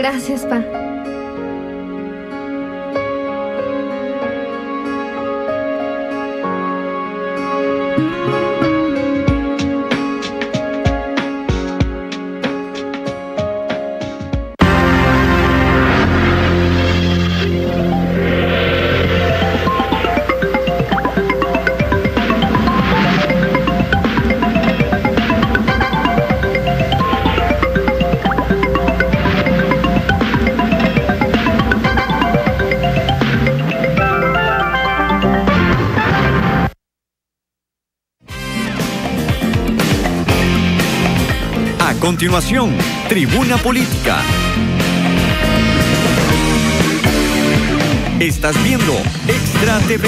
Gracias, pa. A continuación, Tribuna Política. Estás viendo Extra TV.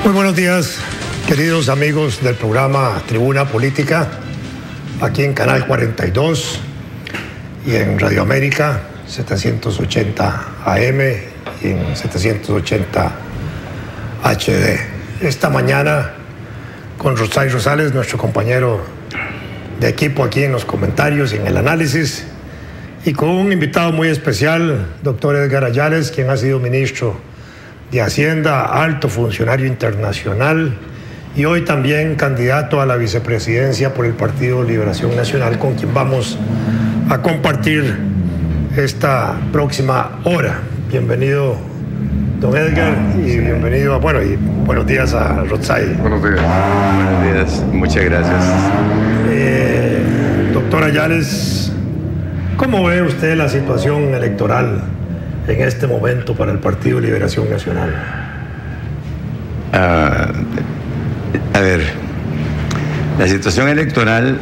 Muy buenos días, queridos amigos del programa Tribuna Política, aquí en Canal 42 y en Radio América 780 AM y en 780 HD. Esta mañana con Rotzai Rosales, nuestro compañero de equipo aquí en los comentarios y en el análisis, y con un invitado muy especial, doctor Edgar Ayales, quien ha sido ministro de Hacienda, alto funcionario internacional y hoy también candidato a la vicepresidencia por el Partido Liberación Nacional, con quien vamos a compartir esta próxima hora. Bienvenido, don Edgar, y bienvenido y buenos días a Rotzai. Buenos días. Buenos días, muchas gracias. Doctor Ayales, ¿cómo ve usted la situación electoral en este momento para el Partido Liberación Nacional? A ver, la situación electoral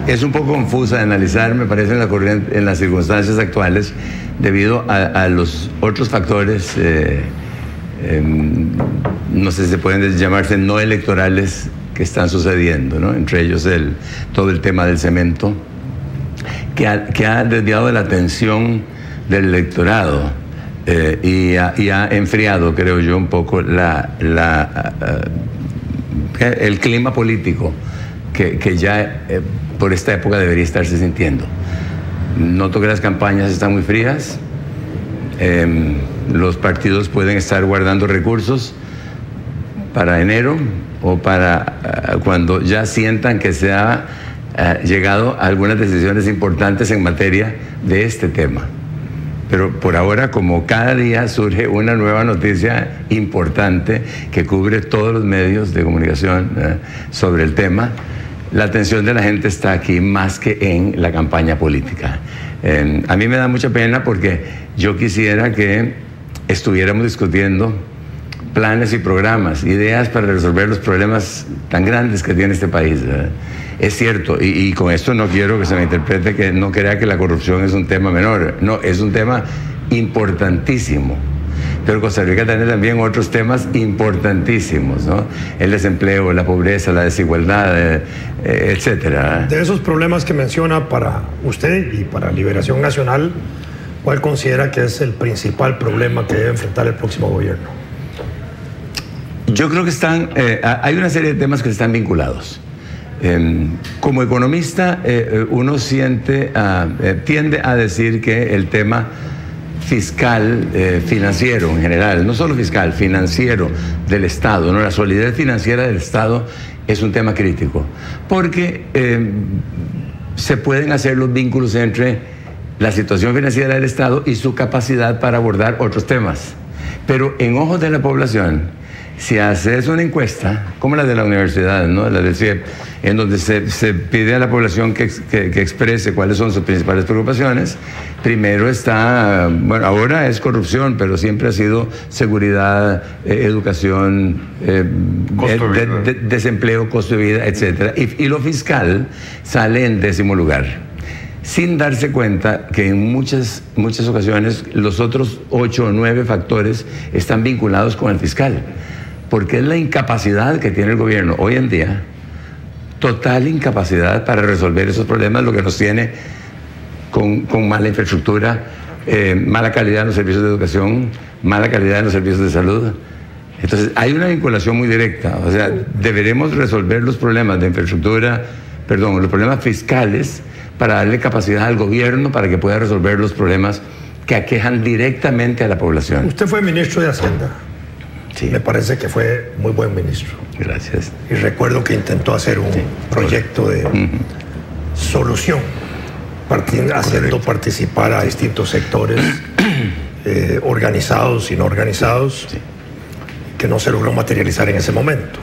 es un poco confusa de analizar, me parece, en las circunstancias actuales, debido a los otros factores, no sé si se pueden llamarse no electorales, que están sucediendo, ¿no? Entre ellos todo el tema del cemento, que ha desviado de la atención del electorado y ha enfriado, creo yo, un poco el clima político que ya por esta época debería estarse sintiendo. Noto que las campañas están muy frías, los partidos pueden estar guardando recursos para enero o para cuando ya sientan que se ha llegado a algunas decisiones importantes en materia de este tema. Pero por ahora, como cada día surge una nueva noticia importante que cubre todos los medios de comunicación sobre el tema, la atención de la gente está aquí más que en la campaña política. A mí me da mucha pena porque yo quisiera que estuviéramos discutiendo planes y programas, ideas para resolver los problemas tan grandes que tiene este país. Es cierto, y con esto no quiero que se me interprete que no crea que la corrupción es un tema menor. No, es un tema importantísimo. Pero Costa Rica tiene también otros temas importantísimos, ¿no? El desempleo, la pobreza, la desigualdad, etcétera. De esos problemas que menciona para usted y para Liberación Nacional, ¿cuál considera que es el principal problema que debe enfrentar el próximo gobierno? Yo creo que hay una serie de temas que están vinculados. Como economista, uno tiende a decir que el tema fiscal, financiero en general, no solo fiscal, financiero del Estado, ¿no? La solidez financiera del Estado es un tema crítico, porque se pueden hacer los vínculos entre la situación financiera del Estado y su capacidad para abordar otros temas. Pero en ojos de la población, si haces una encuesta, como la de la universidad, ¿no? La del CIEP, en donde se pide a la población que exprese cuáles son sus principales preocupaciones, primero está, ahora es corrupción, pero siempre ha sido seguridad, educación, desempleo, costo de vida, etc. Y lo fiscal sale en 10º lugar, sin darse cuenta que en muchas ocasiones los otros 8 o 9 factores están vinculados con el fiscal. porque es la incapacidad que tiene el gobierno hoy en día, total incapacidad para resolver esos problemas, lo que nos tiene con mala infraestructura, mala calidad en los servicios de educación, mala calidad en los servicios de salud. Entonces, hay una vinculación muy directa. O sea, deberemos resolver los problemas de infraestructura, los problemas fiscales, para darle capacidad al gobierno para que pueda resolver los problemas que aquejan directamente a la población. Usted fue ministro de Hacienda. Sí. Me parece que fue muy buen ministro. Gracias. Y recuerdo que intentó hacer un proyecto de solución, haciendo participar a distintos sectores, organizados y no organizados, que no se logró materializar en ese momento.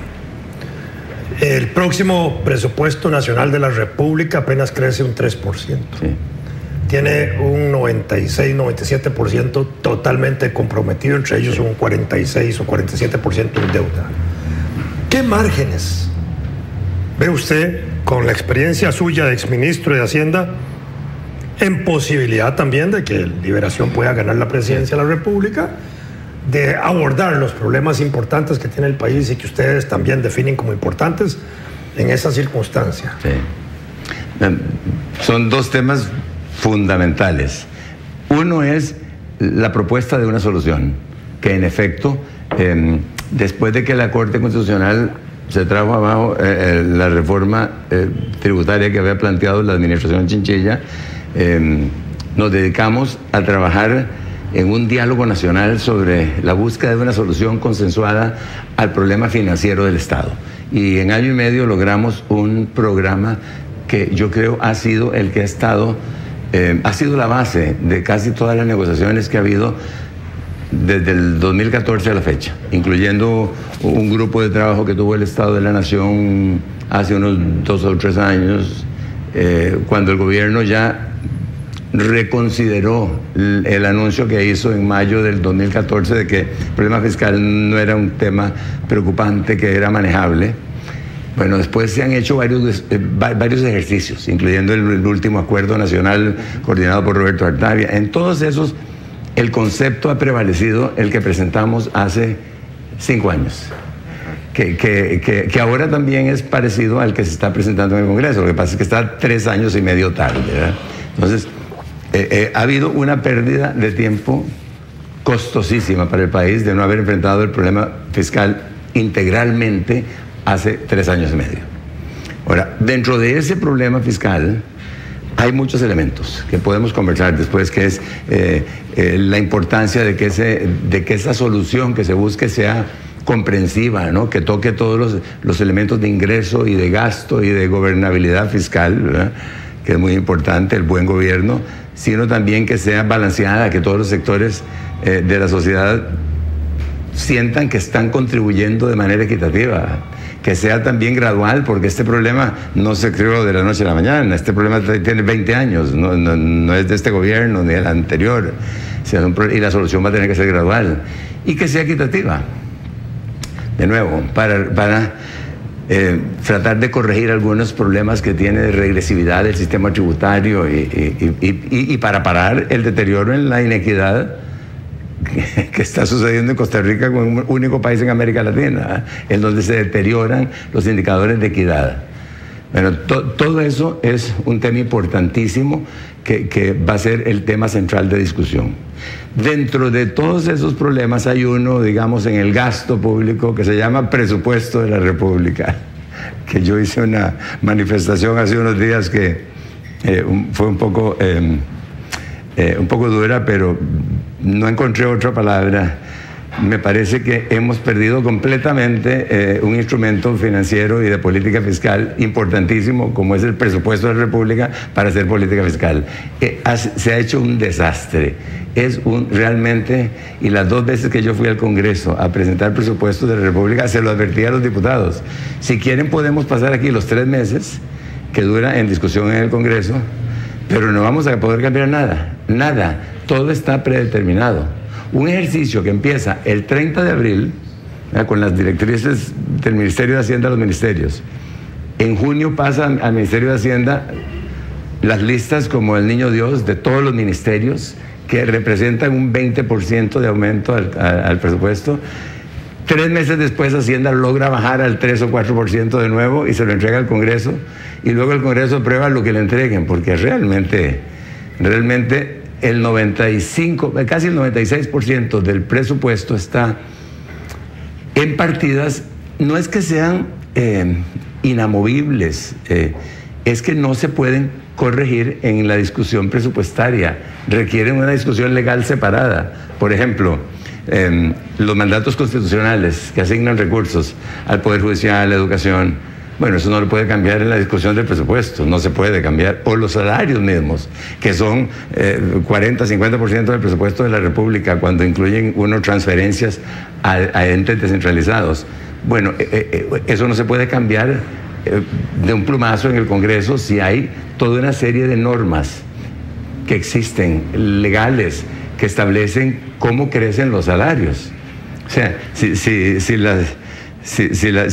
El próximo presupuesto nacional de la República apenas crece un 3%. Sí. Tiene un 96-97% totalmente comprometido, entre ellos un 46 o 47% en deuda. ¿Qué márgenes ve usted, con la experiencia suya de exministro de Hacienda, en posibilidad también de que Liberación pueda ganar la presidencia de la República, de abordar los problemas importantes que tiene el país y que ustedes también definen como importantes en esa circunstancia? Sí. Son dos temas fundamentales. Uno es la propuesta de una solución, que en efecto, después de que la Corte Constitucional se trajo abajo la reforma tributaria que había planteado la administración Chinchilla, nos dedicamos a trabajar en un diálogo nacional sobre la búsqueda de una solución consensuada al problema financiero del Estado. Y en año y medio logramos un programa que yo creo ha sido el que ha sido la base de casi todas las negociaciones que ha habido desde el 2014 a la fecha, incluyendo un grupo de trabajo que tuvo el Estado de la Nación hace unos 2 o 3 años, cuando el gobierno ya reconsideró el anuncio que hizo en mayo del 2014 de que el problema fiscal no era un tema preocupante, que era manejable. Bueno, después se han hecho varios ejercicios, incluyendo el último acuerdo nacional coordinado por Roberto Artavia. En todos esos, el concepto ha prevalecido, el que presentamos hace 5 años, que ahora también es parecido al que se está presentando en el Congreso. Lo que pasa es que está 3 años y medio tarde, ¿verdad? Entonces, ha habido una pérdida de tiempo costosísima para el país de no haber enfrentado el problema fiscal integralmente hace 3 años y medio. Ahora, dentro de ese problema fiscal hay muchos elementos que podemos conversar después, que es la importancia de que esa solución que se busque sea comprensiva, ¿no? Que toque todos los elementos de ingreso y de gasto y de gobernabilidad fiscal, ¿verdad? Que es muy importante, el buen gobierno, sino también que sea balanceada, que todos los sectores de la sociedad sientan que están contribuyendo de manera equitativa, que sea también gradual, porque este problema no se creó de la noche a la mañana, este problema tiene 20 años, no es de este gobierno ni del anterior, y la solución va a tener que ser gradual, y que sea equitativa, de nuevo, para tratar de corregir algunos problemas que tiene de regresividad del sistema tributario y para parar el deterioro en la inequidad que está sucediendo en Costa Rica, como un único país en América Latina, en donde se deterioran los indicadores de equidad. Bueno, todo eso es un tema importantísimo que va a ser el tema central de discusión. Dentro de todos esos problemas hay uno, digamos, en el gasto público, que se llama presupuesto de la República, que yo hice una manifestación hace unos días que fue un poco dura, pero no encontré otra palabra. Me parece que hemos perdido completamente un instrumento financiero y de política fiscal importantísimo, como es el presupuesto de la República, para hacer política fiscal. Se ha hecho un desastre. Realmente, y las 2 veces que yo fui al Congreso a presentar presupuestos de la República, se lo advertí a los diputados. Si quieren podemos pasar aquí los 3 meses que dura en discusión en el Congreso, pero no vamos a poder cambiar nada. Todo está predeterminado. Un ejercicio que empieza el 30 de abril, con las directrices del Ministerio de Hacienda a los ministerios. En junio pasan al Ministerio de Hacienda las listas como el Niño Dios de todos los ministerios, que representan un 20% de aumento al presupuesto. 3 meses después Hacienda logra bajar al 3 o 4% de nuevo y se lo entrega al Congreso, y luego el Congreso aprueba lo que le entreguen, porque realmente el 95, casi el 96% del presupuesto está en partidas, no es que sean inamovibles, es que no se pueden corregir en la discusión presupuestaria, requieren una discusión legal separada. Por ejemplo, los mandatos constitucionales que asignan recursos al Poder Judicial, a la educación, bueno, eso no lo puede cambiar en la discusión del presupuesto, no se puede cambiar. O los salarios mismos, que son 40-50% del presupuesto de la República, cuando incluyen transferencias a entes descentralizados. Bueno, eso no se puede cambiar de un plumazo en el Congreso si hay toda una serie de normas que existen, legales, que establecen cómo crecen los salarios. O sea, si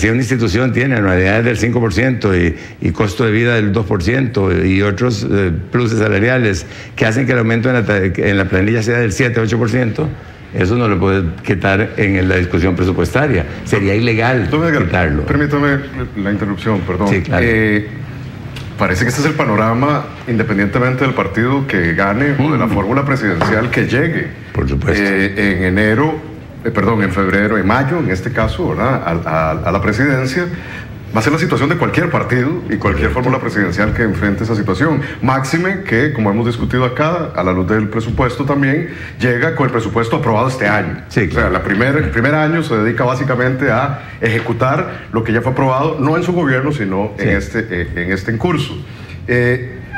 una institución tiene anualidades del 5% y costo de vida del 2% y otros pluses salariales que hacen que el aumento en la planilla sea del 7-8%, eso no lo puede quitar en la discusión presupuestaria. Sería ilegal quitarlo. Permítame la interrupción, perdón. Sí, claro. Parece que este es el panorama, independientemente del partido que gane o de la fórmula presidencial que llegue. Por supuesto. En febrero, en mayo, en este caso, ¿verdad? A la presidencia. Va a ser la situación de cualquier partido y cualquier fórmula presidencial que enfrente esa situación. Máxime que, como hemos discutido acá, a la luz del presupuesto también, llega con el presupuesto aprobado este año. Sí, claro. O sea, el primer año se dedica básicamente a ejecutar lo que ya fue aprobado, no en su gobierno, sino en este en curso.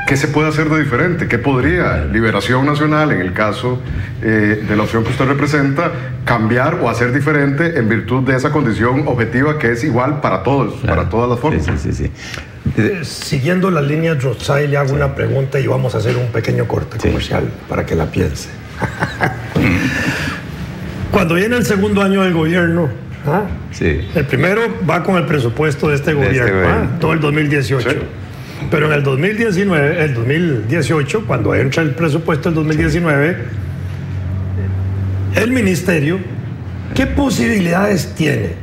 ¿Qué se puede hacer de diferente? ¿Qué podría Liberación Nacional, en el caso de la opción que usted representa, cambiar o hacer diferente en virtud de esa condición objetiva que es igual para todos, claro, para todas las formas? Sí. Siguiendo las líneas Rotzai, le hago una pregunta y vamos a hacer un pequeño corte comercial para que la piense. Cuando viene el segundo año del gobierno, el primero va con el presupuesto de este gobierno, todo el 2018. Sí. Pero en el 2018, cuando entra el presupuesto del 2019, el ministerio, ¿qué posibilidades tiene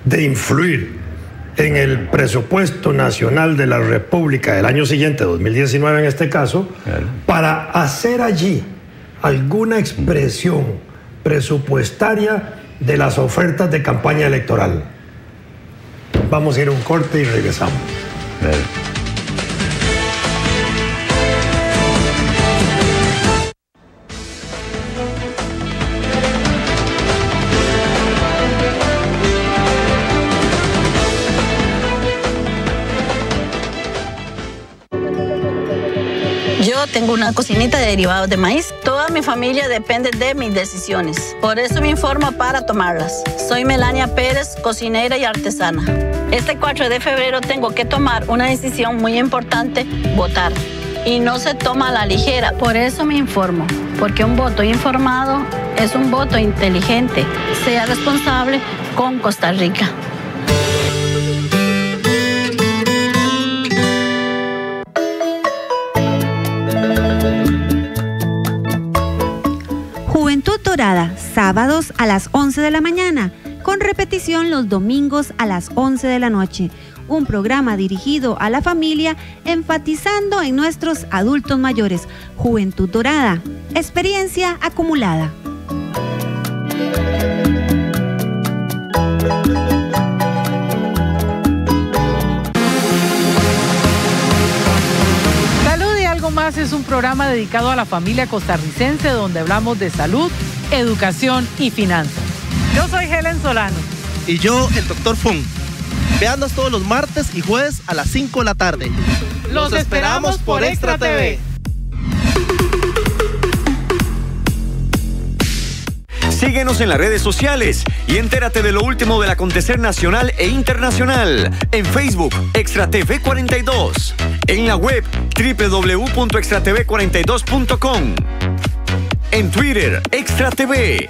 de influir en el presupuesto nacional de la República del año siguiente, 2019 en este caso, para hacer allí alguna expresión presupuestaria de las ofertas de campaña electoral? Vamos a ir a un corte y regresamos. Tengo una cocinita de derivados de maíz. Toda mi familia depende de mis decisiones. Por eso me informo para tomarlas. Soy Melania Pérez, cocinera y artesana. Este 4 de febrero tengo que tomar una decisión muy importante, votar. Y no se toma a la ligera. Por eso me informo. Porque un voto informado es un voto inteligente. Sea responsable con Costa Rica. Juventud Dorada, sábados a las 11 de la mañana, con repetición los domingos a las 11 de la noche. Un programa dirigido a la familia, enfatizando en nuestros adultos mayores. Juventud Dorada, experiencia acumulada. Es un programa dedicado a la familia costarricense donde hablamos de salud, educación y finanzas. Yo soy Helen Solano. Y yo, el Dr. Fung. Véannos todos los martes y jueves a las 5 de la tarde. Los esperamos por Extra TV. Síguenos en las redes sociales y entérate de lo último del acontecer nacional e internacional. En Facebook, Extra TV 42. En la web, www.extratv42.com. En Twitter, Extra TV.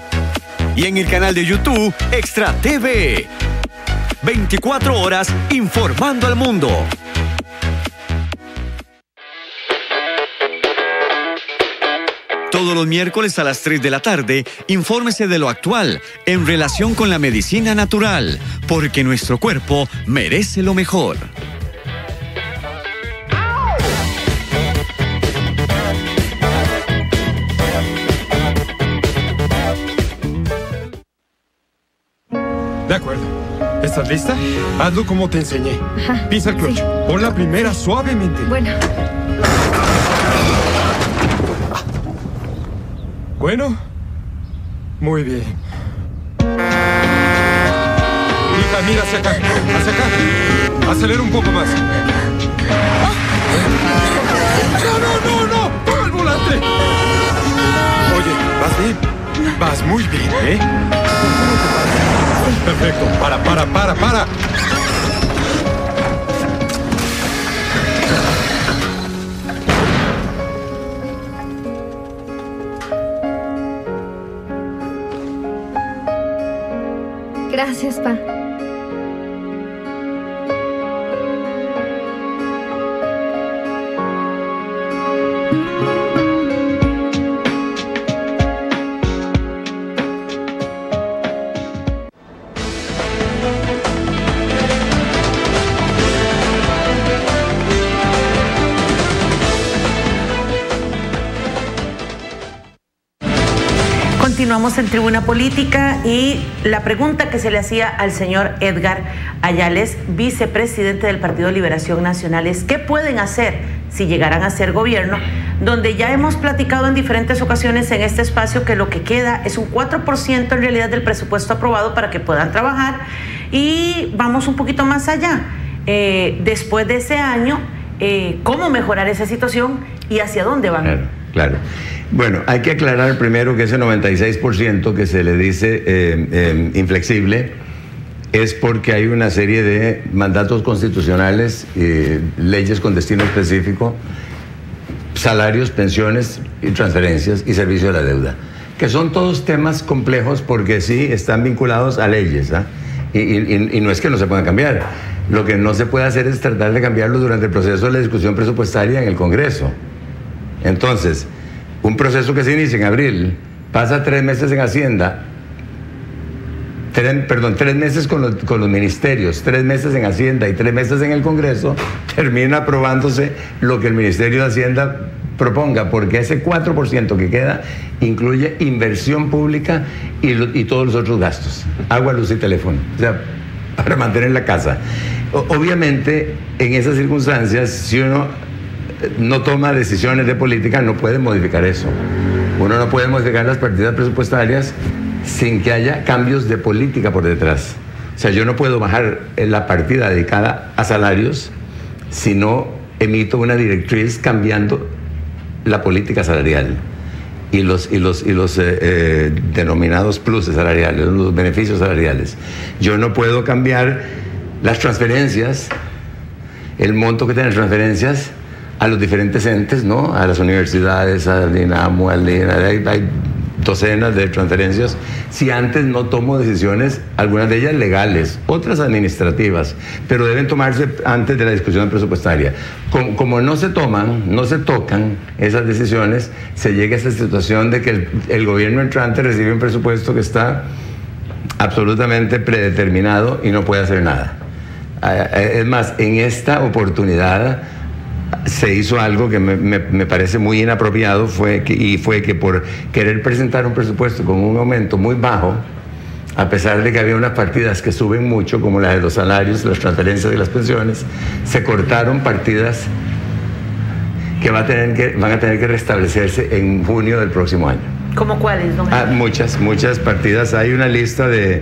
Y en el canal de YouTube, Extra TV. 24 horas informando al mundo. Todos los miércoles a las 3 de la tarde, infórmese de lo actual en relación con la medicina natural, porque nuestro cuerpo merece lo mejor. De acuerdo. ¿Estás lista? Hazlo como te enseñé. Ajá, Pisa el clutch. sí. Pon la primera suavemente. Bueno. Bueno. Muy bien. Hija, mira hacia acá. Hacia acá. Acelera un poco más. ¡No! ¡Toma el volante! Oye, vas bien. Vas muy bien, ¿eh? Perfecto. Para. Gracias, pa. Continuamos en Tribuna Política y la pregunta que se le hacía al señor Edgar Ayales, vicepresidente del Partido Liberación Nacional, es ¿qué pueden hacer si llegaran a ser gobierno? Donde ya hemos platicado en diferentes ocasiones en este espacio que lo que queda es un 4% en realidad del presupuesto aprobado para que puedan trabajar, y vamos un poquito más allá. Después de ese año, ¿cómo mejorar esa situación y hacia dónde van? Claro. Bueno, hay que aclarar primero que ese 96% que se le dice inflexible es porque hay una serie de mandatos constitucionales, leyes con destino específico, salarios, pensiones y transferencias y servicio de la deuda, que son todos temas complejos porque sí están vinculados a leyes, ¿ah? Y no es que no se puedan cambiar. Lo que no se puede hacer es tratar de cambiarlo durante el proceso de la discusión presupuestaria en el Congreso. Entonces, un proceso que se inicia en abril, pasa 3 meses en Hacienda, 3 meses con los ministerios, 3 meses en Hacienda y 3 meses en el Congreso, termina aprobándose lo que el Ministerio de Hacienda proponga, porque ese 4% que queda incluye inversión pública y todos los otros gastos, agua, luz y teléfono, o sea, para mantener la casa. Obviamente, en esas circunstancias, si uno no toma decisiones de política, no puede modificar eso. Uno no puede modificar las partidas presupuestarias sin que haya cambios de política por detrás. O sea, yo no puedo bajar la partida dedicada a salarios si no emito una directriz cambiando la política salarial y los denominados pluses salariales, los beneficios salariales. Yo no puedo cambiar las transferencias, el monto que tienen transferencias a los diferentes entes, ¿no? A las universidades, a Dinamo, al DINA, hay docenas de transferencias, si antes no tomo decisiones, algunas de ellas legales, otras administrativas, pero deben tomarse antes de la discusión presupuestaria. Como no se tocan esas decisiones, se llega a esa situación de que el gobierno entrante recibe un presupuesto que está absolutamente predeterminado y no puede hacer nada. Es más, en esta oportunidad se hizo algo que me parece muy inapropiado, fue que por querer presentar un presupuesto con un aumento muy bajo, a pesar de que había unas partidas que suben mucho, como la de los salarios, las transferencias y las pensiones, se cortaron partidas que van a tener que restablecerse en junio del próximo año. ¿Cómo cuáles, don? Muchas partidas. Hay una lista de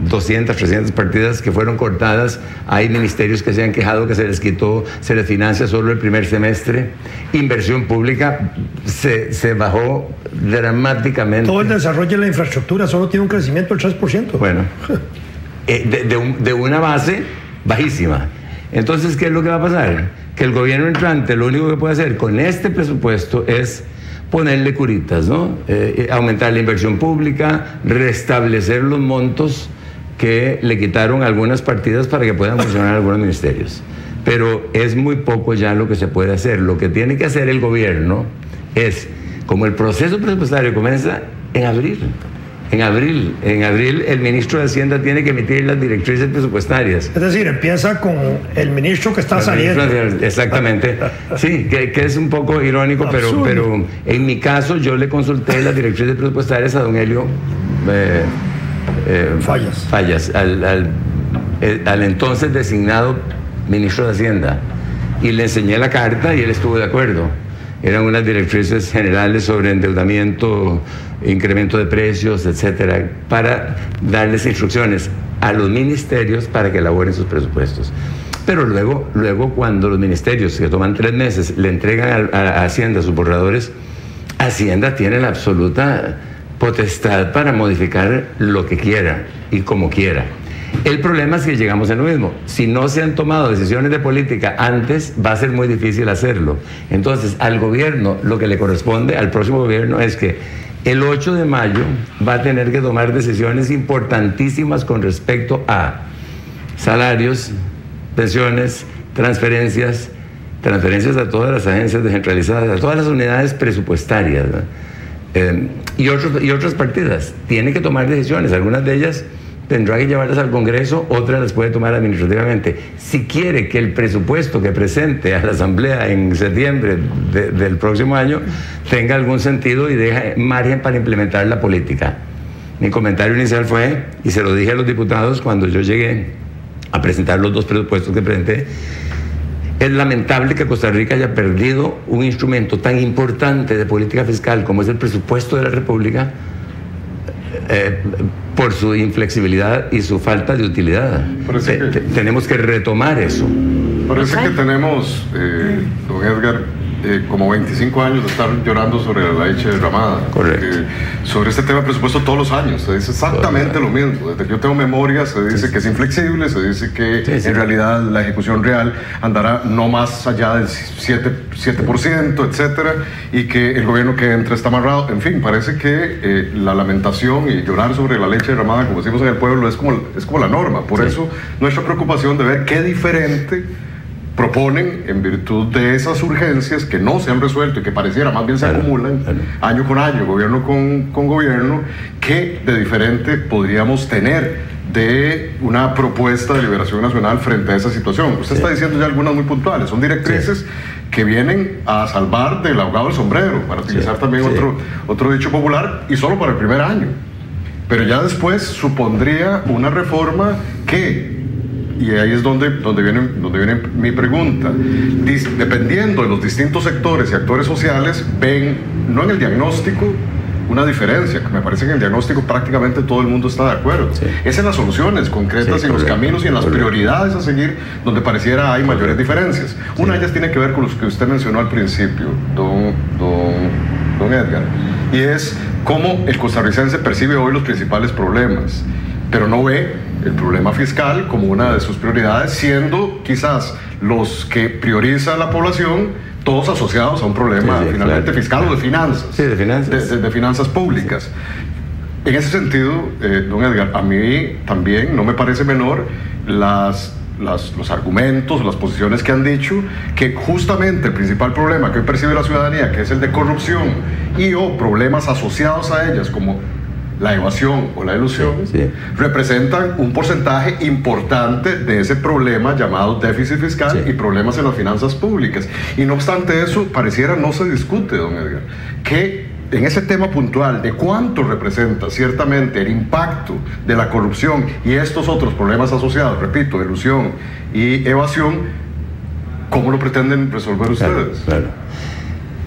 200, 300 partidas que fueron cortadas. Hay ministerios que se han quejado que se les quitó, se les financia solo el primer semestre. Inversión pública se bajó dramáticamente. Todo el desarrollo de la infraestructura solo tiene un crecimiento del 3%. Bueno, de una base bajísima. Entonces, ¿qué es lo que va a pasar? Que el gobierno entrante lo único que puede hacer con este presupuesto es ponerle curitas, ¿no? Aumentar la inversión pública, restablecer los montos que le quitaron algunas partidas para que puedan funcionar algunos ministerios. Pero es muy poco ya lo que se puede hacer. Lo que tiene que hacer el gobierno es, como el proceso presupuestario comienza en abril. En abril el ministro de Hacienda tiene que emitir las directrices presupuestarias. Es decir, empieza con el ministro que está saliendo. Exactamente. Sí, que es un poco irónico, pero en mi caso yo le consulté las directrices presupuestarias a don Helio Fallas, al entonces designado ministro de Hacienda, y le enseñé la carta y él estuvo de acuerdo. Eran unas directrices generales sobre endeudamiento, incremento de precios, etcétera, para darles instrucciones a los ministerios para que elaboren sus presupuestos. Pero luego cuando los ministerios, que toman 3 meses, le entregan a Hacienda sus borradores, Hacienda tiene la absoluta potestad para modificar lo que quiera y como quiera. El problema es que llegamos a lo mismo. Si no se han tomado decisiones de política antes, va a ser muy difícil hacerlo. Entonces, al gobierno, lo que le corresponde al próximo gobierno es que el 8 de mayo va a tener que tomar decisiones importantísimas con respecto a salarios, pensiones, transferencias a todas las agencias descentralizadas, a todas las unidades presupuestarias, y otras partidas. Tiene que tomar decisiones, algunas de ellas tendrá que llevarlas al Congreso, otras las puede tomar administrativamente. Si quiere que el presupuesto que presente a la Asamblea en septiembre del próximo año tenga algún sentido y deje margen para implementar la política. Mi comentario inicial fue, y se lo dije a los diputados cuando yo llegué a presentar los 2 presupuestos que presenté, es lamentable que Costa Rica haya perdido un instrumento tan importante de política fiscal como es el presupuesto de la República, por su inflexibilidad y su falta de utilidad. Tenemos que retomar eso. Parece que tenemos, don Edgar, como 25 años de estar llorando sobre la leche derramada. Correcto. Sobre este tema de presupuesto todos los años se dice exactamente lo mismo. Desde que yo tengo memoria se dice que es inflexible, se dice que en realidad la ejecución real andará no más allá del 7%, etcétera, y que el gobierno que entra está amarrado. En fin, parece que la lamentación y llorar sobre la leche derramada, como decimos en el pueblo, es como la norma. Por eso nuestra preocupación de ver qué diferente proponen en virtud de esas urgencias que no se han resuelto y que pareciera más bien se acumulan año con año, gobierno con gobierno, que de diferente podríamos tener de una propuesta de liberación nacional frente a esa situación. Usted está diciendo ya algunas muy puntuales, son directrices que vienen a salvar del ahogado el sombrero, para utilizar también otro dicho popular, y solo para el primer año. Pero ya después supondría una reforma que, y ahí es donde viene mi pregunta, dependiendo de los distintos sectores y actores sociales, ven, no en el diagnóstico, una diferencia, que me parece que en el diagnóstico prácticamente todo el mundo está de acuerdo. Es en las soluciones concretas y en los caminos y en las prioridades a seguir donde pareciera hay mayores diferencias. Una de ellas tiene que ver con los que usted mencionó al principio, don Edgar, y es cómo el costarricense percibe hoy los principales problemas, pero no ve el problema fiscal como una de sus prioridades, siendo quizás los que prioriza la población todos asociados a un problema finalmente fiscal o de finanzas, de finanzas públicas. En ese sentido, don Edgar, a mí también no me parece menor los argumentos, las posiciones que han dicho que justamente el principal problema que hoy percibe la ciudadanía, que es el de corrupción y o problemas asociados a ellas como la evasión o la elusión, representan un porcentaje importante de ese problema llamado déficit fiscal y problemas en las finanzas públicas. Y no obstante eso, pareciera no se discute, don Edgar, que en ese tema puntual de cuánto representa ciertamente el impacto de la corrupción y estos otros problemas asociados, repito, elusión y evasión, ¿cómo lo pretenden resolver ustedes? Claro.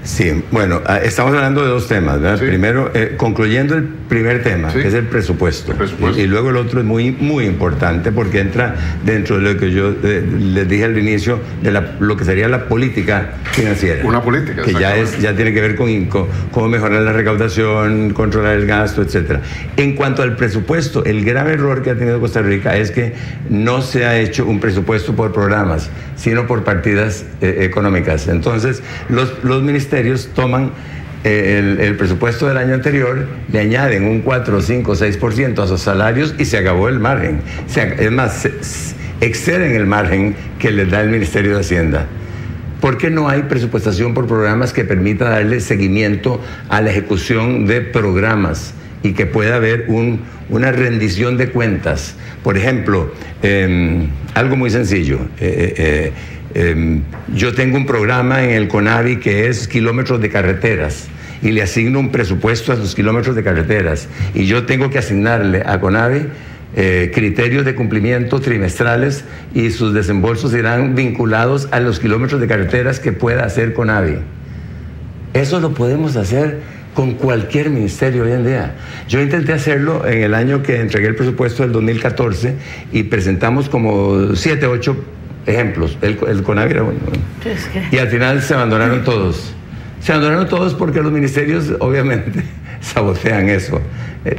Sí, bueno, estamos hablando de 2 temas, ¿verdad? Primero, concluyendo el primer tema, que es el presupuesto. Y luego el otro es muy, muy importante porque entra dentro de lo que yo les dije al inicio, de lo que sería la política financiera. Una política, que ya tiene que ver con cómo mejorar la recaudación, controlar el gasto, etcétera. En cuanto al presupuesto, el grave error que ha tenido Costa Rica es que no se ha hecho un presupuesto por programas, sino por partidas económicas. Entonces, los ministerios toman el presupuesto del año anterior, le añaden un 4, 5, 6% a sus salarios y se acabó el margen. Es más, exceden el margen que les da el Ministerio de Hacienda. porque no hay presupuestación por programas que permita darle seguimiento a la ejecución de programas y que pueda haber una rendición de cuentas. Por ejemplo, algo muy sencillo. Yo tengo un programa en el CONAVI que es kilómetros de carreteras y le asigno un presupuesto a los kilómetros de carreteras y yo tengo que asignarle a CONAVI criterios de cumplimiento trimestrales y sus desembolsos irán vinculados a los kilómetros de carreteras que pueda hacer CONAVI. Eso lo podemos hacer con cualquier ministerio hoy en día. Yo intenté hacerlo en el año que entregué el presupuesto del 2014 y presentamos como 7, 8 ejemplos. El CONAVI era bueno. Y al final se abandonaron todos. Se abandonaron todos porque los ministerios obviamente sabotean eso.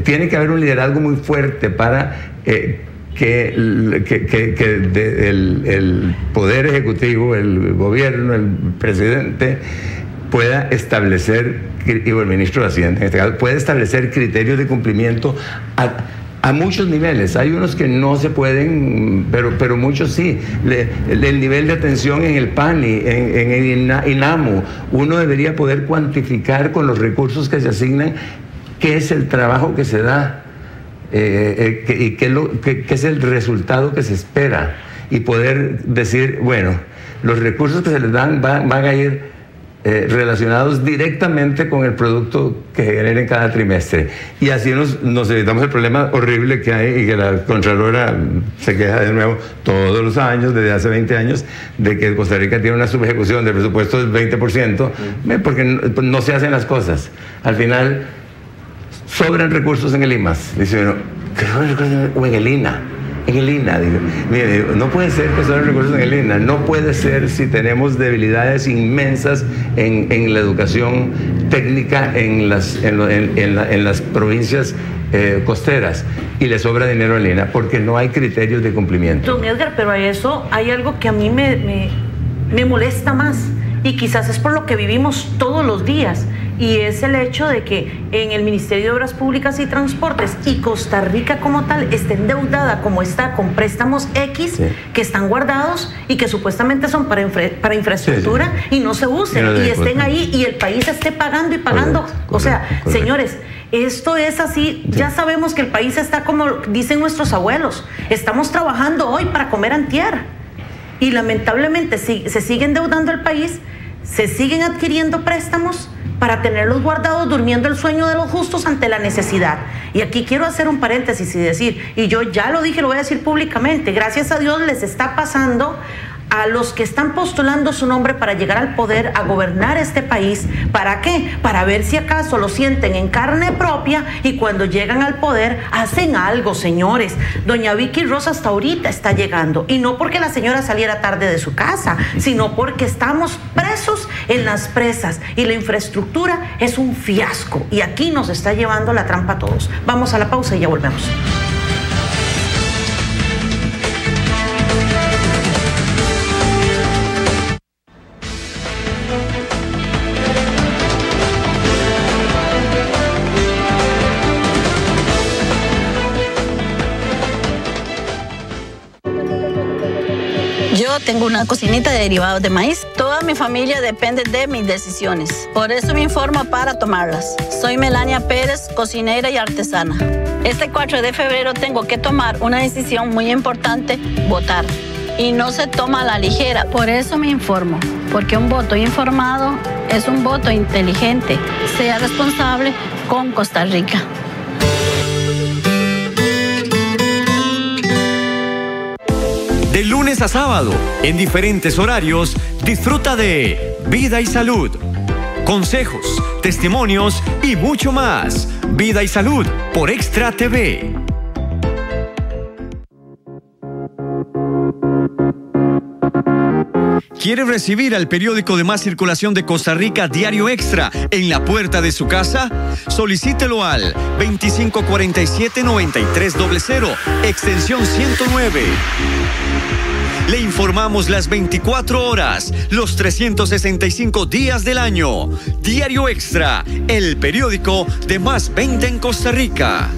Tiene que haber un liderazgo muy fuerte para que el Poder Ejecutivo, el gobierno, el presidente pueda establecer, y el ministro de Hacienda en este caso, puede establecer criterios de cumplimiento a muchos niveles. Hay unos que no se pueden, pero muchos sí. El nivel de atención en el PANI, en el INAMU, uno debería poder cuantificar con los recursos que se asignan qué es el trabajo que se da y qué es el resultado que se espera, y poder decir, bueno, los recursos que se les dan van a ir relacionados directamente con el producto que genera en cada trimestre. Y así nos evitamos el problema horrible que hay y que la Contralora se queja de nuevo todos los años, desde hace 20 años, de que Costa Rica tiene una subejecución del presupuesto del 20%, porque no se hacen las cosas. Al final, sobran recursos en el IMAS. Dice uno, o en el INA. En el INA, digo, mire, no puede ser que sobren recursos en el INA, no puede ser si tenemos debilidades inmensas en la educación técnica en las provincias costeras, y le sobra dinero en el INA porque no hay criterios de cumplimiento. Don Edgar, pero a eso hay algo que a mí me molesta más, y quizás es por lo que vivimos todos los días, y es el hecho de que en el Ministerio de Obras Públicas y Transportes y Costa Rica como tal esté endeudada como está, con préstamos X que están guardados y que supuestamente son para infraestructura y no se usen, y estén ahí y el país esté pagando y pagando. Correcto, o sea, señores, esto es así. Ya sabemos que el país está como dicen nuestros abuelos, estamos trabajando hoy para comer antier, y lamentablemente se sigue endeudando el país, se siguen adquiriendo préstamos para tenerlos guardados, durmiendo el sueño de los justos ante la necesidad. Y aquí quiero hacer un paréntesis y decir, y yo ya lo dije, lo voy a decir públicamente, gracias a Dios les está pasando a los que están postulando su nombre para llegar al poder, a gobernar este país. ¿Para qué? Para ver si acaso lo sienten en carne propia y cuando llegan al poder hacen algo, señores. Doña Vicky Rosa hasta ahorita está llegando, y no porque la señora saliera tarde de su casa, sino porque estamos presos en las presas y la infraestructura es un fiasco, y aquí nos está llevando la trampa a todos. Vamos a la pausa y ya volvemos. Yo tengo una cocinita de derivados de maíz. Toda mi familia depende de mis decisiones. Por eso me informo para tomarlas. Soy Melania Pérez, cocinera y artesana. Este 4 de febrero tengo que tomar una decisión muy importante: votar. Y no se toma a la ligera. Por eso me informo. Porque un voto informado es un voto inteligente. Sea responsable con Costa Rica. De lunes a sábado, en diferentes horarios, disfruta de Vida y Salud. Consejos, testimonios y mucho más. Vida y Salud por Extra TV. ¿Quiere recibir al periódico de más circulación de Costa Rica, Diario Extra, en la puerta de su casa? Solicítelo al 2547-9300, extensión 109. Le informamos las 24 horas, los 365 días del año. Diario Extra, el periódico de más venta en Costa Rica.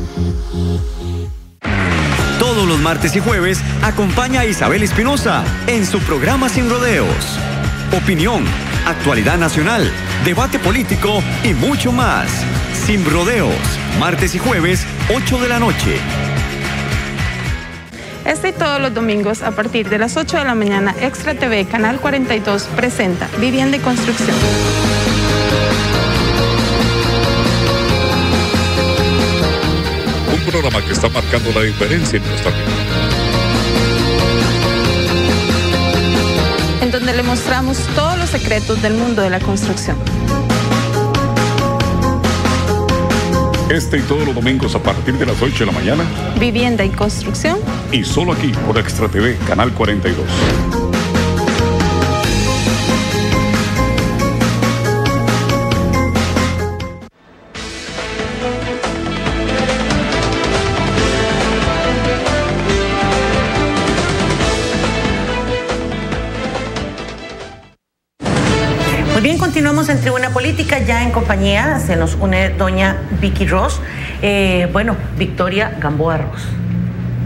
Todos los martes y jueves acompaña a Isabel Espinosa en su programa Sin Rodeos. opinión, actualidad nacional, debate político y mucho más. Sin rodeos, martes y jueves, 8 de la noche. Este y todos los domingos a partir de las 8 de la mañana, Extra TV, Canal 42, presenta Vivienda y Construcción. Un programa que está marcando la diferencia en nuestra vida. En donde le mostramos todos los secretos del mundo de la construcción. Este y todos los domingos a partir de las 8 de la mañana. Vivienda y Construcción. Y solo aquí por Extra TV, Canal 42. Muy bien, continuamos en Tribuna Política, ya en compañía, se nos une doña Vicky Ross, Victoria Gamboa Ross,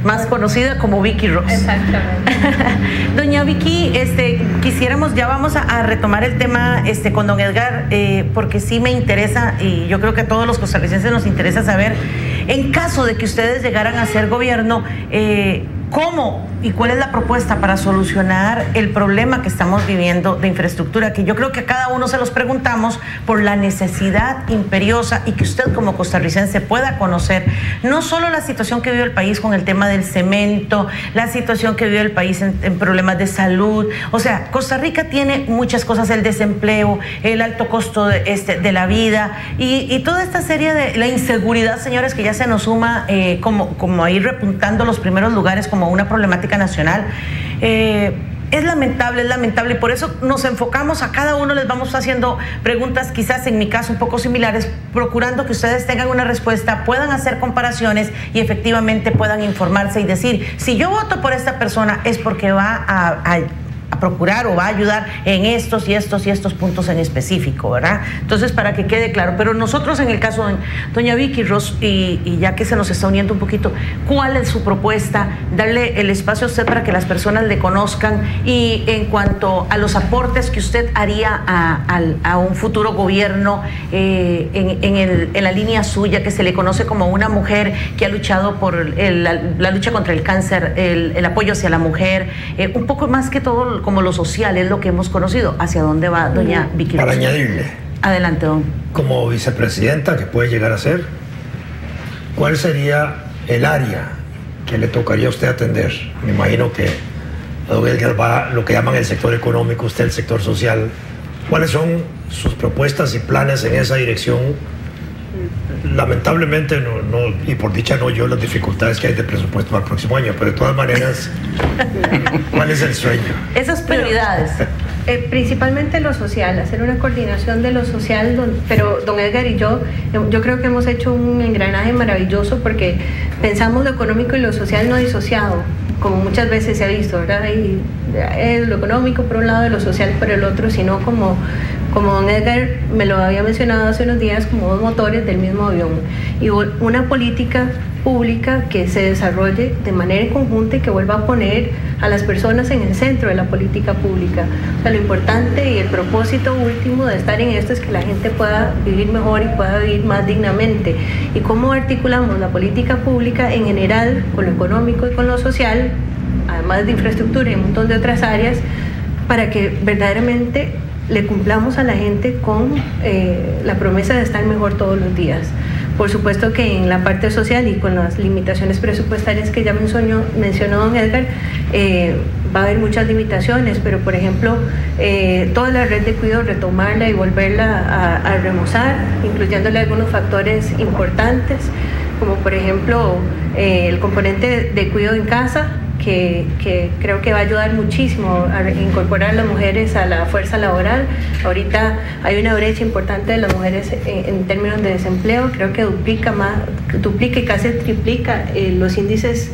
más conocida como Vicky Ross. Exactamente. Doña Vicky, quisiéramos, ya vamos a retomar el tema con don Edgar, porque sí me interesa, y yo creo que a todos los costarricenses nos interesa saber, en caso de que ustedes llegaran a ser gobierno, ¿cómo y cuál es la propuesta para solucionar el problema que estamos viviendo de infraestructura? Que yo creo que a cada uno se los preguntamos por la necesidad imperiosa, y que usted como costarricense pueda conocer no solo la situación que vive el país con el tema del cemento, la situación que vive el país en problemas de salud. O sea, Costa Rica tiene muchas cosas: el desempleo, el alto costo de la vida y toda esta serie de la inseguridad, señores, que ya se nos suma como a ir repuntando los primeros lugares como una problemática nacional. Es lamentable, y por eso nos enfocamos a cada uno, les vamos haciendo preguntas, quizás en mi caso un poco similares, procurando que ustedes tengan una respuesta, puedan hacer comparaciones y efectivamente puedan informarse y decir, si yo voto por esta persona es porque va a procurar o va a ayudar en estos y estos puntos en específico, ¿verdad? Entonces, para que quede claro. Pero nosotros, en el caso de doña Vicky Ross, y ya que se nos está uniendo un poquito, ¿cuál es su propuesta? Darle el espacio a usted para que las personas le conozcan, y en cuanto a los aportes que usted haría a un futuro gobierno, en la línea suya, que se le conoce como una mujer que ha luchado por la lucha contra el cáncer, el apoyo hacia la mujer, un poco más que todo como lo social es lo que hemos conocido. ¿Hacia dónde va doña Vicky? Para añadirle. Adelante, don. Como vicepresidenta, que puede llegar a ser, ¿cuál sería el área que le tocaría a usted atender? Me imagino que don Edgar va lo que llaman el sector económico, usted el sector social. ¿Cuáles son sus propuestas y planes en esa dirección? Lamentablemente no, y por dicha no yo, las dificultades que hay de presupuesto para el próximo año, pero de todas maneras, ¿cuál es el sueño? Esas prioridades. Principalmente lo social, hacer una coordinación de lo social, pero don Edgar y yo creo que hemos hecho un engranaje maravilloso, porque pensamos lo económico y lo social no disociado, como muchas veces se ha visto, ¿verdad? Y lo económico por un lado y lo social por el otro, sino como don Edgar me lo había mencionado hace unos días, como dos motores del mismo avión, y una política pública que se desarrolle de manera conjunta y que vuelva a poner a las personas en el centro de la política pública. O sea, lo importante y el propósito último de estar en esto es que la gente pueda vivir mejor y pueda vivir más dignamente. ¿Y cómo articulamos la política pública en general con lo económico y con lo social, además de infraestructura y un montón de otras áreas, para que verdaderamente le cumplamos a la gente con la promesa de estar mejor todos los días? Por supuesto que en la parte social y con las limitaciones presupuestarias que ya mencionó don Edgar, va a haber muchas limitaciones, pero por ejemplo, toda la red de cuidado, retomarla y volverla a remozar, incluyéndole algunos factores importantes, como por ejemplo el componente de cuidado en casa, que creo que va a ayudar muchísimo a incorporar a las mujeres a la fuerza laboral. Ahorita hay una brecha importante de las mujeres en términos de desempleo, creo que duplica y casi triplica los índices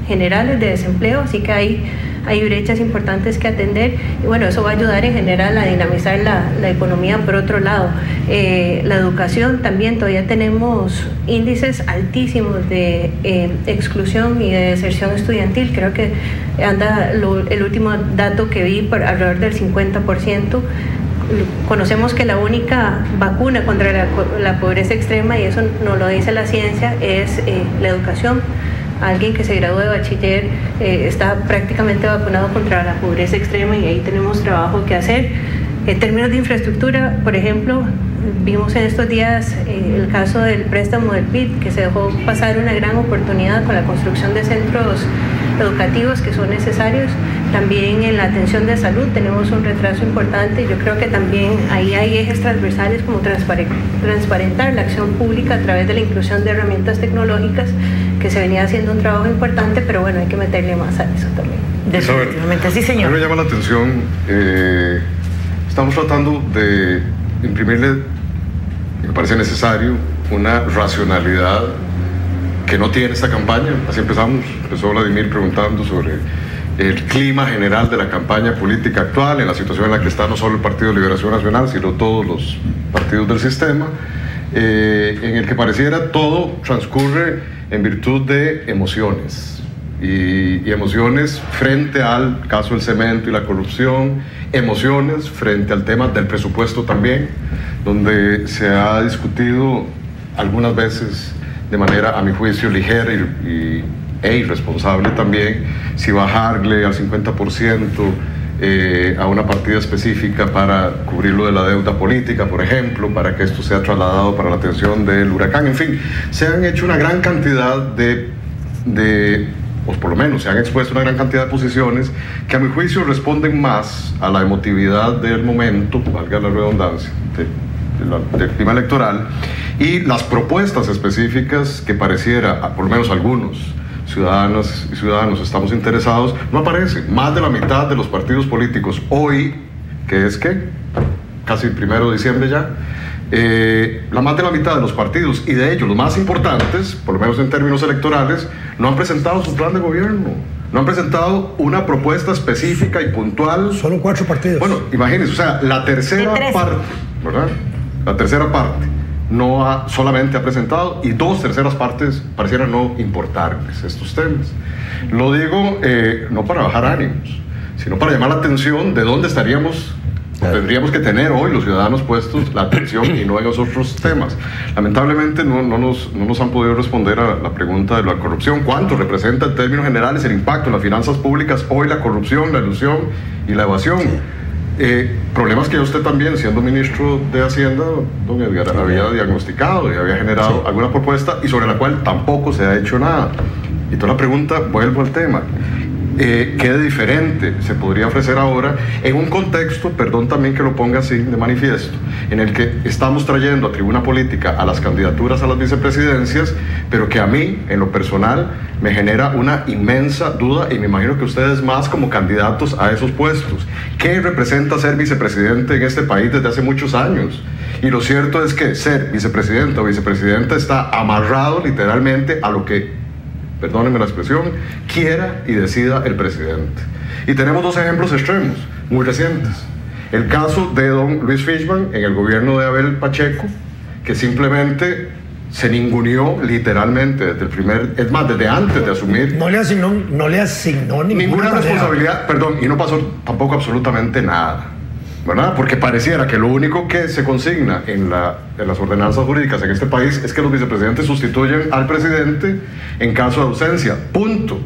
generales de desempleo, así que hay hay brechas importantes que atender y bueno, eso va a ayudar en general a dinamizar la economía. Por otro lado, la educación también, todavía tenemos índices altísimos de exclusión y de deserción estudiantil. Creo que anda el último dato que vi por alrededor del 50%. Conocemos que la única vacuna contra la pobreza extrema, y eso no lo dice la ciencia, es la educación. Alguien que se gradúe de bachiller está prácticamente vacunado contra la pobreza extrema y ahí tenemos trabajo que hacer. En términos de infraestructura, por ejemplo, vimos en estos días el caso del préstamo del PIB, que se dejó pasar una gran oportunidad con la construcción de centros educativos que son necesarios. También en la atención de salud tenemos un retraso importante. Yo creo que también ahí hay ejes transversales como transparentar la acción pública a través de la inclusión de herramientas tecnológicas, que se venía haciendo un trabajo importante, pero bueno, hay que meterle más a eso también. Definitivamente, sí, señor. A mí me llama la atención, estamos tratando de imprimirle, me parece necesario, una racionalidad que no tiene esta campaña. Así empezó Vladimir preguntando sobre el clima general de la campaña política actual, en la situación en la que está no solo el Partido de Liberación Nacional, sino todos los partidos del sistema, en el que pareciera todo transcurre en virtud de emociones, y emociones frente al caso del cemento y la corrupción, emociones frente al tema del presupuesto también, donde se ha discutido algunas veces de manera, a mi juicio, ligera e irresponsable también, si bajarle al 50% a una partida específica para cubrirlo de la deuda política, por ejemplo, para que esto sea trasladado para la atención del huracán. En fin, se han hecho una gran cantidad o por lo menos se han expuesto una gran cantidad de posiciones que a mi juicio responden más a la emotividad del momento, valga la redundancia, del clima electoral, y las propuestas específicas que pareciera, por lo menos algunos ciudadanas y ciudadanos estamos interesados, no aparecen. Más de la mitad de los partidos políticos hoy, que es que casi el 1 de diciembre ya, más de la mitad de los partidos, y de ellos los más importantes, por lo menos en términos electorales, no han presentado su plan de gobierno, no han presentado una propuesta específica y puntual. Solo 4 partidos. Bueno, imagínense, o sea, la tercera parte, ¿verdad? La tercera parte solamente ha presentado, y 2 terceras partes parecieran no importarles estos temas. Lo digo no para bajar ánimos, sino para llamar la atención de dónde estaríamos, tendríamos que tener hoy los ciudadanos puestos la atención y no en los otros temas. Lamentablemente no nos han podido responder a la pregunta de la corrupción. ¿Cuánto representa en términos generales el impacto en las finanzas públicas hoy la corrupción, la elusión y la evasión? Problemas que usted también, siendo ministro de Hacienda, don Edgar, había diagnosticado y había generado alguna propuesta, y sobre la cual tampoco se ha hecho nada. Y toda la pregunta, vuelvo al tema, ¿qué de diferente se podría ofrecer ahora en un contexto, perdón también que lo ponga así de manifiesto, en el que estamos trayendo a tribuna política a las candidaturas a las vicepresidencias, pero que a mí, en lo personal, me genera una inmensa duda, y me imagino que ustedes más, como candidatos a esos puestos? ¿Qué representa ser vicepresidente en este país desde hace muchos años? Y lo cierto es que ser vicepresidente o vicepresidenta está amarrado literalmente a lo que, perdónenme la expresión, quiera y decida el presidente. Y tenemos 2 ejemplos extremos, muy recientes. El caso de don Luis Fishman en el gobierno de Abel Pacheco, que simplemente se ninguneó literalmente desde antes de asumir. No le asignó ninguna responsabilidad, perdón, y no pasó tampoco absolutamente nada, ¿verdad? Porque pareciera que lo único que se consigna en las ordenanzas jurídicas en este país es que los vicepresidentes sustituyen al presidente en caso de ausencia, punto.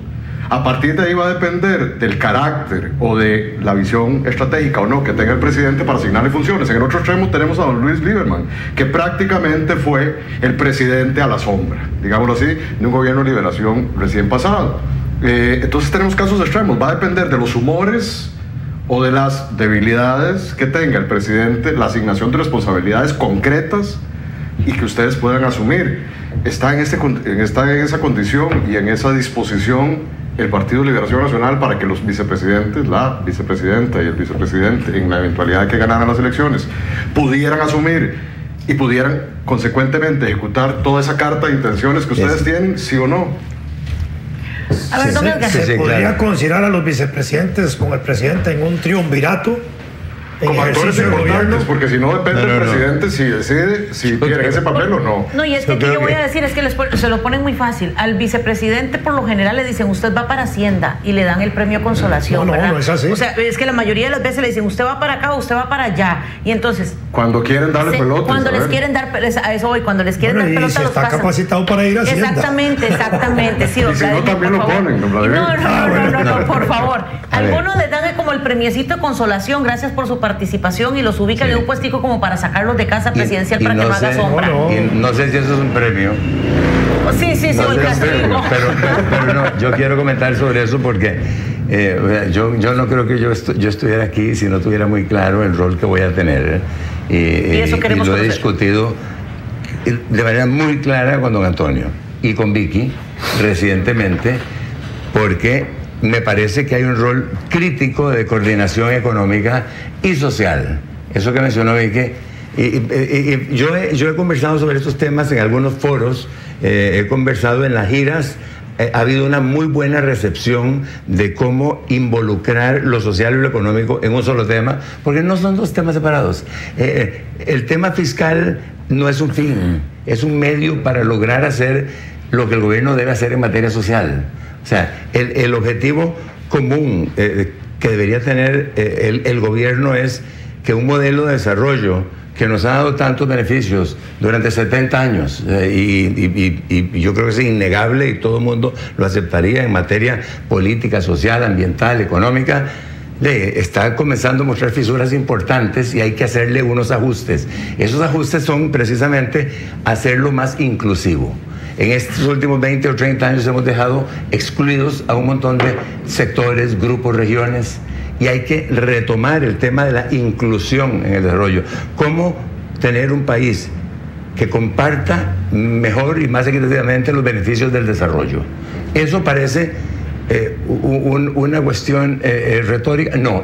A partir de ahí va a depender del carácter o de la visión estratégica o no que tenga el presidente para asignarle funciones. En el otro extremo tenemos a don Luis Lieberman, que prácticamente fue el presidente a la sombra, digámoslo así, de un gobierno de liberación recién pasado. Entonces tenemos casos extremos. Va a depender de los humores o de las debilidades que tenga el presidente, la asignación de responsabilidades concretas y que ustedes puedan asumir. Está en esa condición y en esa disposición el Partido de Liberación Nacional para que los vicepresidentes, la vicepresidenta y el vicepresidente, en la eventualidad de que ganaran las elecciones, pudieran asumir y pudieran consecuentemente ejecutar toda esa carta de intenciones que ustedes tienen, ¿sí o no? A ver, don Edgar. ¿Se podría considerar a los vicepresidentes con el presidente en un triunvirato? Como actores importantes, porque si no depende del presidente si decide si quieren ese papel o no. No, y es que yo voy a decir, es que se lo ponen muy fácil. Al vicepresidente por lo general le dicen, usted va para Hacienda, y le dan el premio consolación. No, ¿verdad? no es así. O sea, es que la mayoría de las veces le dicen, usted va para acá o usted va para allá. Y entonces... Cuando quieren darle pelota. Cuando les quieren dar, a eso voy, cuando les quieren dar pelota si los está pasan. capacitado para ir a Hacienda. Exactamente, sí. Y si no, también lo ponen, don Vladimir. No, por favor. Algunos les dan como el premiecito de consolación, gracias por su participación, y los ubican en un puestico como para sacarlos de casa presidencial para que no haga sombra. No sé si eso es un premio. Sí, no el castigo. Pero no, yo quiero comentar sobre eso porque yo no creo que yo estuviera aquí si no tuviera muy claro el rol que voy a tener. Y eso queremos lo he conocer. discutido de manera muy clara con don Antonio y con Vicky recientemente, porque me parece que hay un rol crítico de coordinación económica y social. Eso que mencionó Vicky. Yo he conversado sobre estos temas en algunos foros, he conversado en las giras. Ha habido una muy buena recepción de cómo involucrar lo social y lo económico en un solo tema, porque no son dos temas separados. El tema fiscal no es un fin, es un medio para lograr hacer lo que el gobierno debe hacer en materia social. O sea, el objetivo común que debería tener el gobierno es que un modelo de desarrollo que nos ha dado tantos beneficios durante 70 años, y yo creo que es innegable y todo el mundo lo aceptaría en materia política, social, ambiental, económica, está comenzando a mostrar fisuras importantes y hay que hacerle unos ajustes. Esos ajustes son precisamente hacerlo más inclusivo. En estos últimos 20 o 30 años hemos dejado excluidos a un montón de sectores, grupos, regiones, y hay que retomar el tema de la inclusión en el desarrollo. ¿Cómo tener un país que comparta mejor y más equitativamente los beneficios del desarrollo? Eso parece una cuestión retórica. No,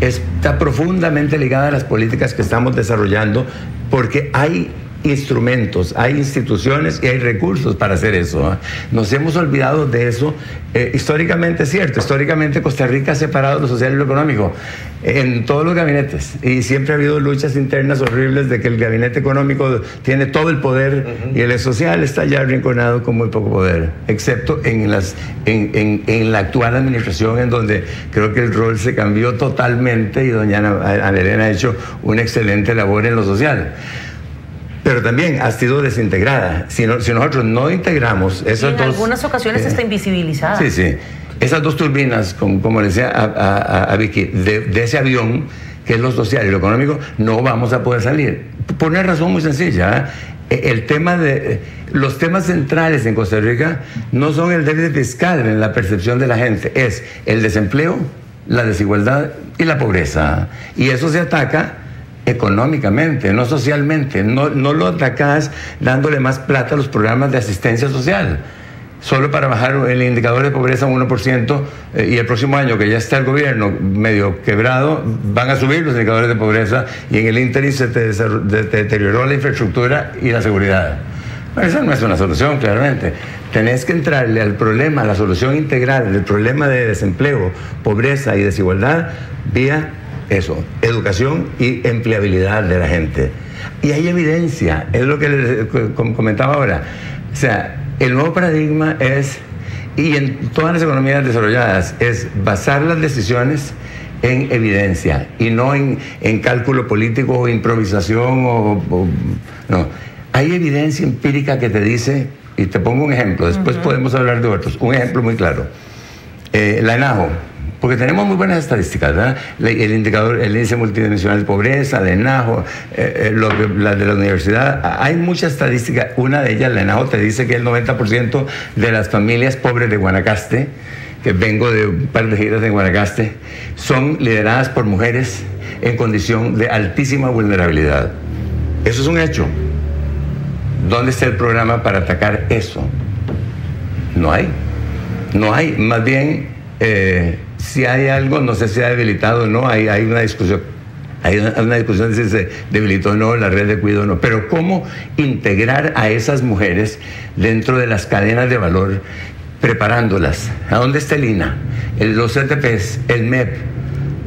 está profundamente ligada a las políticas que estamos desarrollando, porque hay instrumentos, hay instituciones y hay recursos para hacer eso. Nos hemos olvidado de eso. Históricamente es cierto, históricamente Costa Rica ha separado lo social y lo económico en todos los gabinetes, y siempre ha habido luchas internas horribles de que el gabinete económico tiene todo el poder y el social está ya arrinconado con muy poco poder, excepto en la actual administración, en donde creo que el rol se cambió totalmente y doña Ana Elena ha hecho una excelente labor en lo social. Pero también ha sido desintegrada. Si nosotros no integramos esas dos... En algunas ocasiones está invisibilizada. Sí. Esas dos turbinas, como le decía a Vicky, de ese avión, que es lo social y lo económico, no vamos a poder salir. Por una razón muy sencilla. Los temas centrales en Costa Rica no son el déficit fiscal en la percepción de la gente, es el desempleo, la desigualdad y la pobreza. Y eso se ataca económicamente, no socialmente. No lo atacas dándole más plata a los programas de asistencia social, solo para bajar el indicador de pobreza a 1%, y el próximo año, que ya está el gobierno medio quebrado, van a subir los indicadores de pobreza, y en el ínterin se te deterioró la infraestructura y la seguridad. Bueno, esa no es una solución, claramente. Tenés que entrarle al problema, a la solución integral del problema de desempleo, pobreza y desigualdad vía eso, educación y empleabilidad de la gente. Y hay evidencia, es lo que les comentaba ahora. O sea, el nuevo paradigma es, y en todas las economías desarrolladas, es basar las decisiones en evidencia y no en cálculo político o improvisación no. Hay evidencia empírica que te dice, y te pongo un ejemplo, después podemos hablar de otros, un ejemplo muy claro. La ENAJO, porque tenemos muy buenas estadísticas, ¿verdad? El indicador, el índice multidimensional de pobreza, la ENAJO, la de la universidad, hay mucha estadística. Una de ellas, la ENAJO, te dice que el 90% de las familias pobres de Guanacaste, que vengo de un par de giras en Guanacaste, son lideradas por mujeres en condición de altísima vulnerabilidad. Eso es un hecho. ¿Dónde está el programa para atacar eso? No hay. Más bien, si hay algo, no sé si ha debilitado o no, hay una discusión. Hay una discusión de si se debilitó o no, la red de cuidado o no. Pero ¿cómo integrar a esas mujeres dentro de las cadenas de valor preparándolas. ¿A dónde está el INA? Los CTPs, el MEP,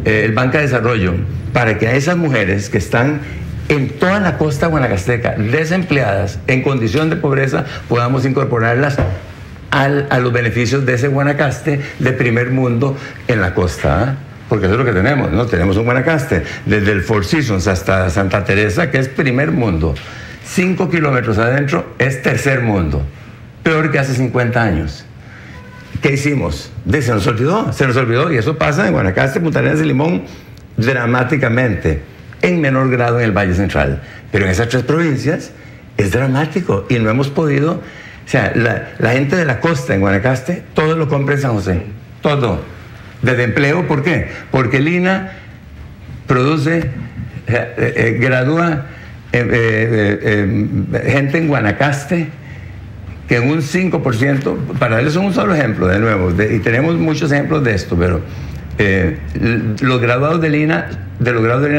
el Banca de Desarrollo, para que a esas mujeres que están en toda la costa guanacasteca, desempleadas, en condición de pobreza, podamos incorporarlas a los beneficios de ese Guanacaste de primer mundo en la costa, porque eso es lo que tenemos, ¿no? Tenemos un Guanacaste desde el Four Seasons hasta Santa Teresa, que es primer mundo. 5 kilómetros adentro es tercer mundo, peor que hace 50 años. ¿Qué hicimos? Se nos olvidó, y eso pasa en Guanacaste, Punta Arenas y Limón dramáticamente, en menor grado en el Valle Central, pero en esas 3 provincias es dramático y no hemos podido. O sea, la gente de la costa en Guanacaste, todo lo compra en San José, todo. Desde empleo, ¿por qué? Porque el INA produce, gradúa gente en Guanacaste que en un 5%, para darles un solo ejemplo, de nuevo, y tenemos muchos ejemplos de esto, pero los graduados del INA,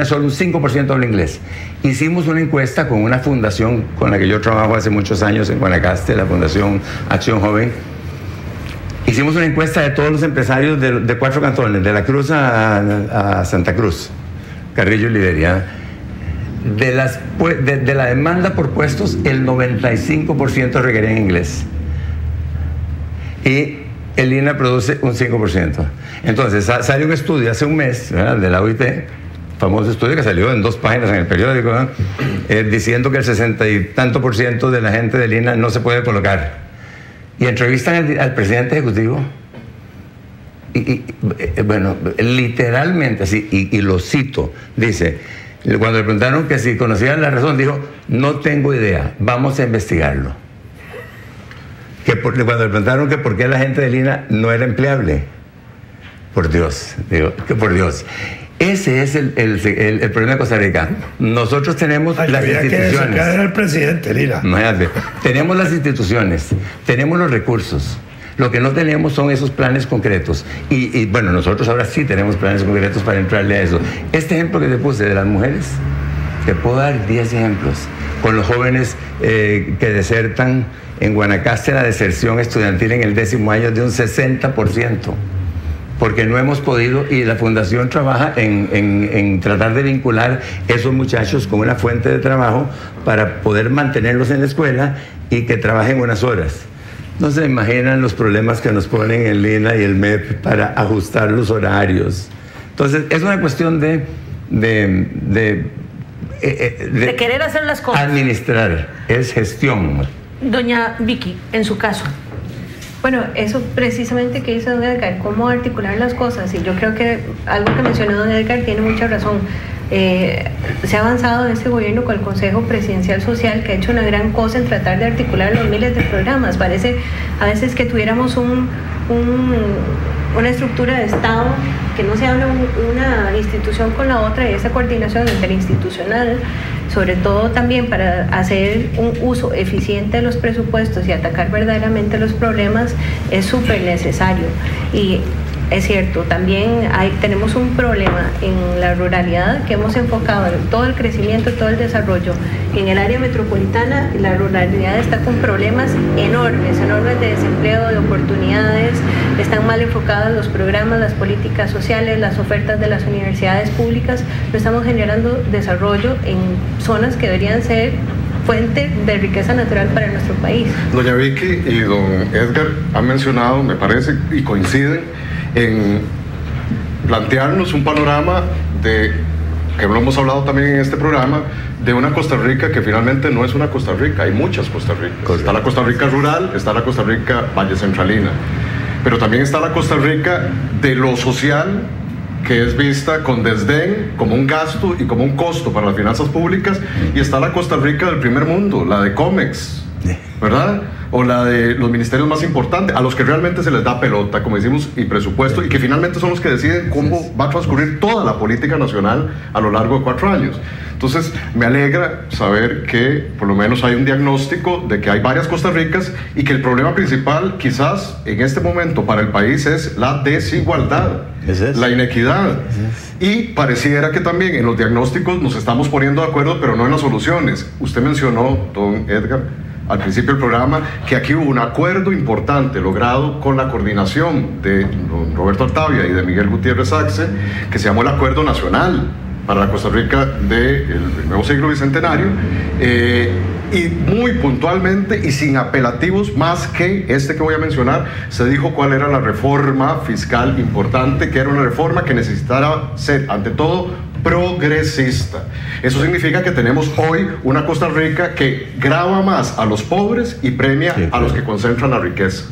solo un 5% habla inglés. Hicimos una encuesta con una fundación con la que yo trabajo hace muchos años en Guanacaste, la Fundación Acción Joven. Hicimos una encuesta de todos los empresarios de 4 cantones, de La Cruz a Santa Cruz, Carrillo y Liberia. De la demanda por puestos, el 95% requería en inglés. Y el INA produce un 5%. Entonces, salió un estudio hace un mes, ¿verdad?, de la OIT, famoso estudio que salió en 2 páginas en el periódico, diciendo que el 60 y tanto % de la gente del INA no se puede colocar. Y entrevistan al presidente ejecutivo, bueno, literalmente así, y lo cito, dice, cuando le preguntaron que si conocían la razón, dijo, no tengo idea, vamos a investigarlo. Cuando le preguntaron que por qué la gente del INA no era empleable, por Dios, digo, que por Dios. Ese es el problema de Costa Rica. Nosotros tenemos las instituciones. Era el presidente, Lira. Imagínate. Tenemos las instituciones, tenemos los recursos. Lo que no tenemos son esos planes concretos. Y bueno, nosotros ahora sí tenemos planes concretos para entrarle a eso. Este ejemplo que te puse de las mujeres, te puedo dar 10 ejemplos. Con los jóvenes que desertan en Guanacaste, la deserción estudiantil en el 10º año es de un 60%. Porque no hemos podido, y la Fundación trabaja en tratar de vincular esos muchachos con una fuente de trabajo para poder mantenerlos en la escuela y que trabajen unas horas. No se imaginan los problemas que nos ponen el INA y el MEP para ajustar los horarios. Entonces, es una cuestión de querer hacer las cosas. Administrar, es gestión. Doña Vicky, en su caso. Bueno, eso precisamente que dice don Edgar, cómo articular las cosas, y yo creo que algo que mencionó don Edgar tiene mucha razón. Se ha avanzado en este gobierno con el Consejo Presidencial Social, que ha hecho una gran cosa en tratar de articular los miles de programas. Parece a veces que tuviéramos una estructura de Estado, que no se habla una institución con la otra, y esa coordinación interinstitucional, sobre todo también para hacer un uso eficiente de los presupuestos y atacar verdaderamente los problemas, es súper necesario. Y es cierto, también tenemos un problema en la ruralidad, que hemos enfocado en todo el crecimiento, todo el desarrollo. En el área metropolitana, la ruralidad está con problemas enormes de desempleo, de oportunidades, están mal enfocados los programas, las políticas sociales, las ofertas de las universidades públicas. No estamos generando desarrollo en zonas que deberían ser fuente de riqueza natural para nuestro país. Doña Vicky y don Edgar han mencionado, me parece, y coinciden en plantearnos un panorama que lo hemos hablado también en este programa, de una Costa Rica que finalmente no es una Costa Rica, hay muchas Costa Ricas. Está la Costa Rica rural, está la Costa Rica Valle Centralina, pero también está la Costa Rica de lo social, que es vista con desdén como un gasto y como un costo para las finanzas públicas, y está la Costa Rica del primer mundo, la de COMEX, ¿verdad? O la de los ministerios más importantes, a los que realmente se les da pelota, como decimos, y presupuesto, y que finalmente son los que deciden cómo va a transcurrir toda la política nacional a lo largo de 4 años. Entonces, me alegra saber que por lo menos hay un diagnóstico de que hay varias Costa Ricas y que el problema principal quizás en este momento para el país es la desigualdad, la inequidad. Y pareciera que también en los diagnósticos nos estamos poniendo de acuerdo, pero no en las soluciones. Usted mencionó, don Edgar, al principio del programa que aquí hubo un acuerdo importante logrado con la coordinación de don Roberto Artavia y de Miguel Gutiérrez Axe, que se llamó el Acuerdo Nacional para la Costa Rica del nuevo siglo bicentenario, y muy puntualmente y sin apelativos más que este que voy a mencionar, se dijo cuál era la reforma fiscal importante, que era una reforma que necesitara ser, ante todo, progresista. Eso significa que tenemos hoy una Costa Rica que grava más a los pobres y premia a los que concentran la riqueza.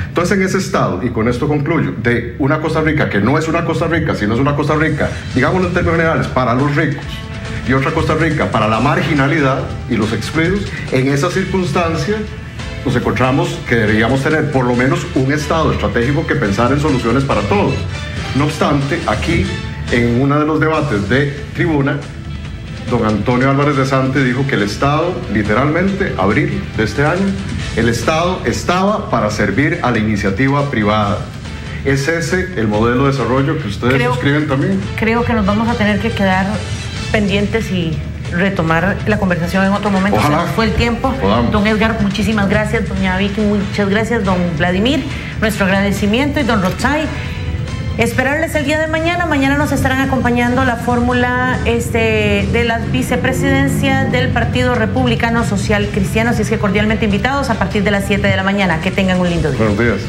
Entonces, en ese estado, y con esto concluyo, de una Costa Rica que no es una Costa Rica, sino es una Costa Rica, digámoslo en términos generales, para los ricos, y otra Costa Rica para la marginalidad y los excluidos, en esa circunstancia nos encontramos que deberíamos tener por lo menos un Estado estratégico que pensara en soluciones para todos. No obstante, aquí, en uno de los debates de tribuna, don Antonio Álvarez de Sante dijo que el Estado, literalmente, abril de este año, el Estado estaba para servir a la iniciativa privada. ¿Es ese el modelo de desarrollo que ustedes suscriben también? Creo que nos vamos a tener que quedar pendientes y retomar la conversación en otro momento. Ojalá. Se nos fue el tiempo. Don Edgar, muchísimas gracias. Doña Vicky, muchas gracias. Don Vladimir, nuestro agradecimiento. Y don Rotzai, esperarles el día de mañana. Mañana nos estarán acompañando la fórmula de la vicepresidencia del Partido Republicano Social Cristiano. Así es que cordialmente invitados a partir de las 7 de la mañana. Que tengan un lindo día. Buenos días.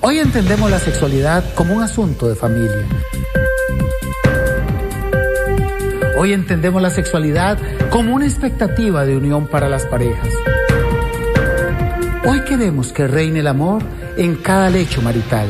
Hoy entendemos la sexualidad como un asunto de familia. Hoy entendemos la sexualidad como una expectativa de unión para las parejas. Hoy queremos que reine el amor en cada lecho marital.